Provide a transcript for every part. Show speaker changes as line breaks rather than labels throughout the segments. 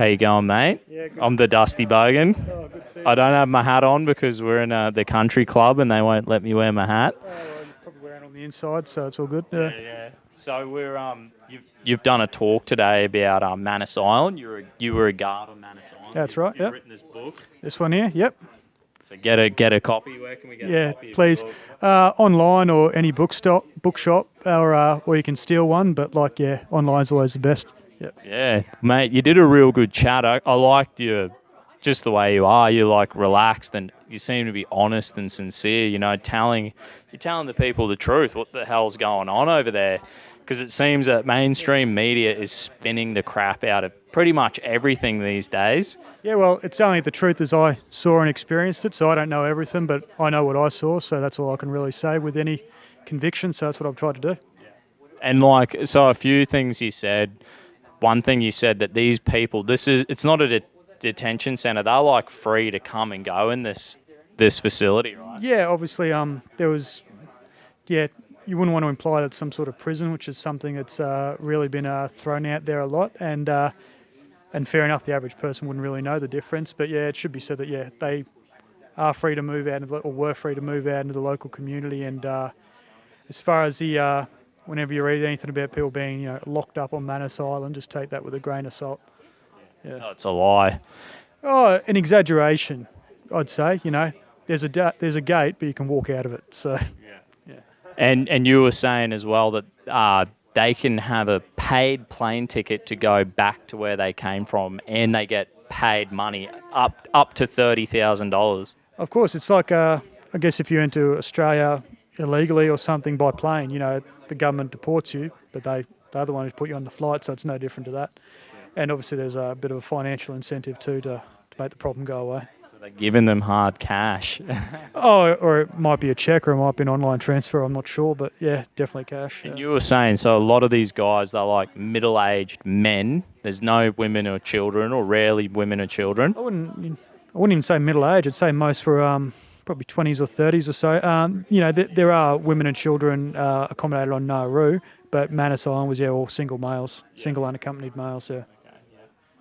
How you going, mate?
Yeah, good.
I'm the Dusty Bogan.
Oh, good to see you.
I don't have my hat on because we're in the country club and they won't let me wear my hat.
Oh, I'm probably wearing on the inside, so it's all good.
Yeah. So we're you've done a talk today about Manus Island. You were a guard on Manus Island.
That's right,
You've
yep.
written this book.
This one here, yep.
So get a copy. Where can we get a copy?
Please.
Of the book?
Online or any bookshop, or you can steal one. But online's always the best. Yep.
Yeah, mate, you did a real good chat. I liked you, just the way you are. You're like relaxed and you seem to be honest and sincere. You know, you're telling the people the truth. What the hell's going on over there? Because it seems that mainstream media is spinning the crap out of pretty much everything these days.
Yeah, well, it's only the truth as I saw and experienced it, so I don't know everything, but I know what I saw, so that's all I can really say with any conviction, so that's what I've tried to do.
And so a few things you said. One thing you said that these people, it's not a detention centre. They're like free to come and go in this facility, right?
Yeah, obviously, there was, you wouldn't want to imply that some sort of prison, which is something that's really been thrown out there a lot, and fair enough, the average person wouldn't really know the difference, but it should be said that they are free to move out or were free to move out into the local community, and as far as the whenever you read anything about people being locked up on Manus Island, just take that with a grain of salt. Yeah.
So it's a lie.
Oh, an exaggeration, I'd say. There's a gate, but you can walk out of it. So. Yeah.
And you were saying as well that they can have a paid plane ticket to go back to where they came from, and they get paid money up to $30,000.
Of course, it's like I guess if you went to Australia illegally or something by plane, the government deports you, but they're the one who put you on the flight, so it's no different to that. And obviously, there's a bit of a financial incentive too to make the problem go away.
So they're giving them hard cash.
Or it might be a check, or it might be an online transfer. I'm not sure, but yeah, definitely cash.
And you were saying, so a lot of these guys, they're like middle-aged men. There's no women or children, or rarely women or children.
I wouldn't even say middle age. I'd say most were probably 20s or 30s or so. There are women and children accommodated on Nauru, but Manus Island was all single males, single unaccompanied males. Yeah.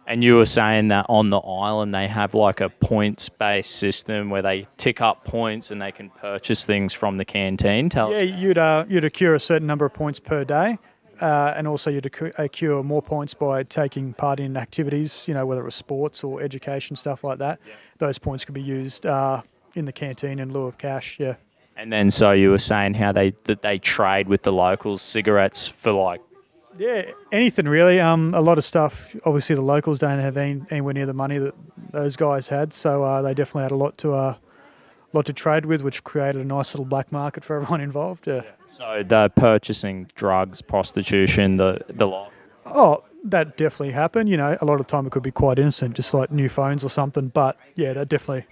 And you were saying that on the island they have like a points-based system where they tick up points and they can purchase things from the canteen. Tell us.
Yeah, you'd accrue a certain number of points per day, and also you'd accrue more points by taking part in activities, whether it was sports or education, stuff like that. Yeah. Those points could be used in the canteen in lieu of cash, yeah. And
then so you were saying how they trade with the locals cigarettes for like...
Yeah, anything really. A lot of stuff, obviously the locals don't have anywhere near the money that those guys had, so they definitely had a lot to trade with, which created a nice little black market for everyone involved, yeah.
So they're purchasing drugs, prostitution, the lot?
Oh, that definitely happened. A lot of the time it could be quite innocent, just like new phones or something, but yeah, that definitely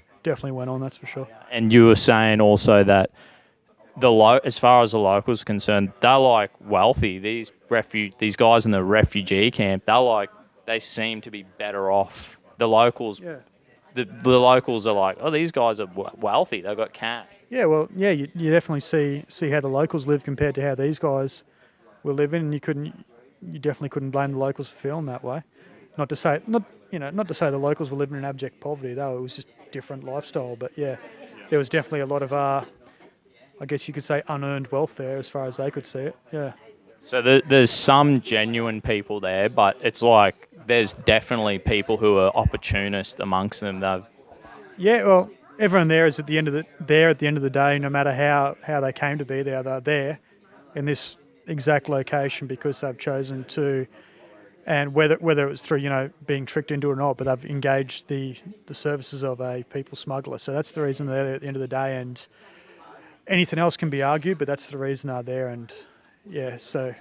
went on, that's for sure.
And you were saying also that as far as the locals are concerned, they're like wealthy. These guys in the refugee camp, they seem to be better off. The locals, the locals are like, oh, these guys are wealthy. They've got cash.
Yeah, well, yeah, you definitely see how the locals live compared to how these guys were living, and you definitely couldn't blame the locals for feeling that way. Not to say the locals were living in abject poverty, though. It was just different lifestyle, but yeah, there was definitely a lot of I guess you could say unearned wealth there as far as they could see it, yeah.
So there's some genuine people there, but it's like there's definitely people who are opportunists amongst them.
Yeah, well, everyone there is at the end of the day, no matter how they came to be there, they're there in this exact location because they've chosen to, and whether it was through being tricked into it or not, but they've engaged the services of a people smuggler. So that's the reason they're there at the end of the day, and anything else can be argued, but that's the reason they're there, and yeah, so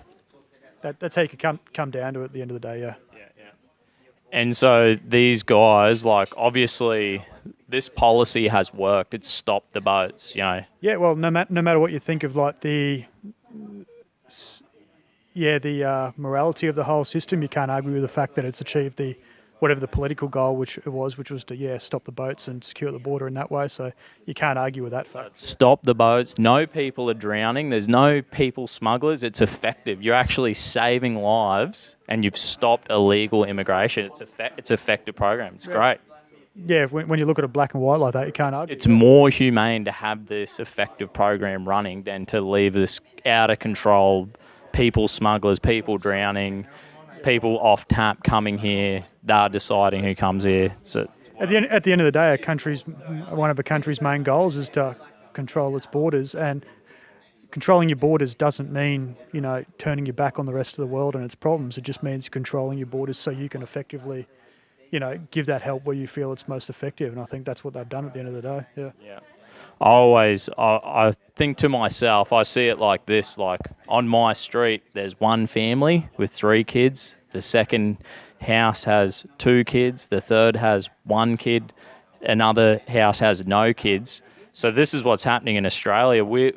that's how you can come down to it at the end of the day, yeah.
And so these guys, like, obviously this policy has worked. It's stopped the boats, Yeah,
well, no matter what you think of like the morality of the whole system, you can't argue with the fact that it's achieved the whatever the political goal which was to stop the boats and secure the border in that way. So you can't argue with that fact.
Stop the boats. No people are drowning. There's no people smugglers. It's effective. You're actually saving lives, and you've stopped illegal immigration. It's effective program. It's great.
Yeah, when you look at it black and white like that, you can't argue.
It's more humane to have this effective program running than to leave this out of control, people smugglers, people drowning, people off tap coming here. They're deciding who comes here. So
at the end of the day, one of a country's main goals is to control its borders, and controlling your borders doesn't mean turning your back on the rest of the world and its problems. It just means controlling your borders so you can effectively give that help where you feel it's most effective. And I think that's what they've done at the end of the day. Yeah.
Yeah. I think to myself, I see it like this, like on my street, there's one family with 3 kids. The second house has 2 kids. The third has 1 kid. Another house has no kids. So this is what's happening in Australia. We're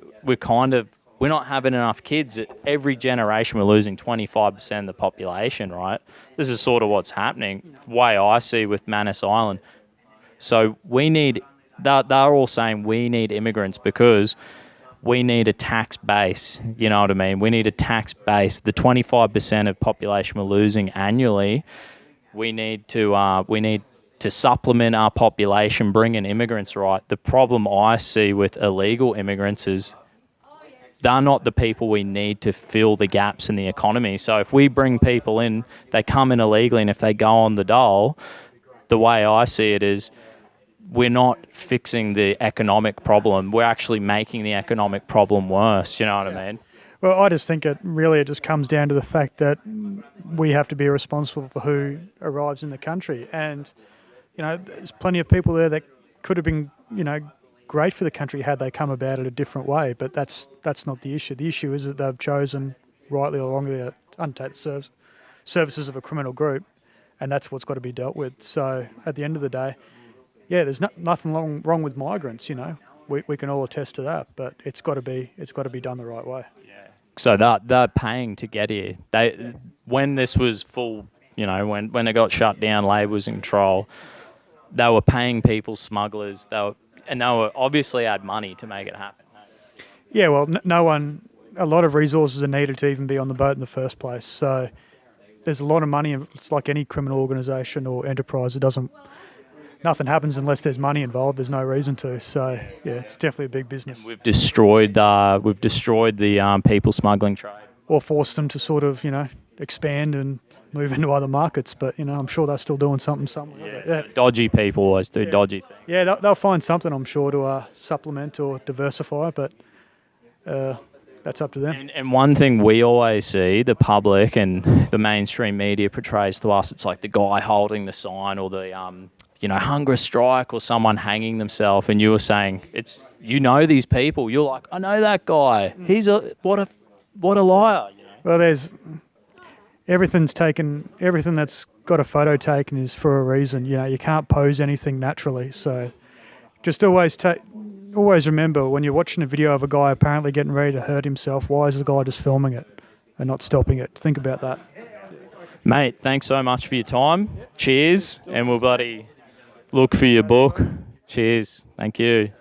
not having enough kids. Every generation, we're losing 25% of the population, right? This is sort of what's happening, the way I see with Manus Island. So they're all saying we need immigrants because we need a tax base. You know what I mean? We need a tax base. The 25% of population we're losing annually, we need to supplement our population, bring in immigrants, right? The problem I see with illegal immigrants is they're not the people we need to fill the gaps in the economy. So if we bring people in, they come in illegally, and if they go on the dole, the way I see it is we're not fixing the economic problem. We're actually making the economic problem worse. You know what I mean?
Well, I just think it just comes down to the fact that we have to be responsible for who arrives in the country. And, there's plenty of people there that could have been, great for the country had they come about it a different way. But that's not the issue. The issue is that they've chosen, rightly or wrongly, to undertake the services of a criminal group. And that's what's got to be dealt with. So at the end of the day, there's nothing wrong with migrants, We can all attest to that, but it's got to be done the right way.
Yeah. So they're paying to get here. When this was full, when it got shut down, Labor was in control, they were paying people, smugglers, they were obviously had money to make it happen.
Yeah, well, a lot of resources are needed to even be on the boat in the first place. So there's a lot of money. It's like any criminal organisation or enterprise. Nothing happens unless there's money involved. There's no reason to. So yeah, it's definitely a big business.
And we've destroyed the people smuggling trade,
or forced them to sort of expand and move into other markets. But I'm sure they're still doing something somewhere.
Yeah. So dodgy people always do dodgy things.
Yeah, they'll find something, I'm sure, to supplement or diversify. But that's up to them.
And one thing we always see, the public and the mainstream media portrays to us, it's like the guy holding the sign or the hunger strike or someone hanging themselves, and you were saying these people. You're like, I know that guy. He's what a liar.
Well, there's everything that's got a photo taken is for a reason. You can't pose anything naturally. So just always remember when you're watching a video of a guy apparently getting ready to hurt himself, why is the guy just filming it and not stopping it? Think about that.
Mate, thanks so much for your time. Cheers, and we'll bloody look for your book. Cheers. Thank you.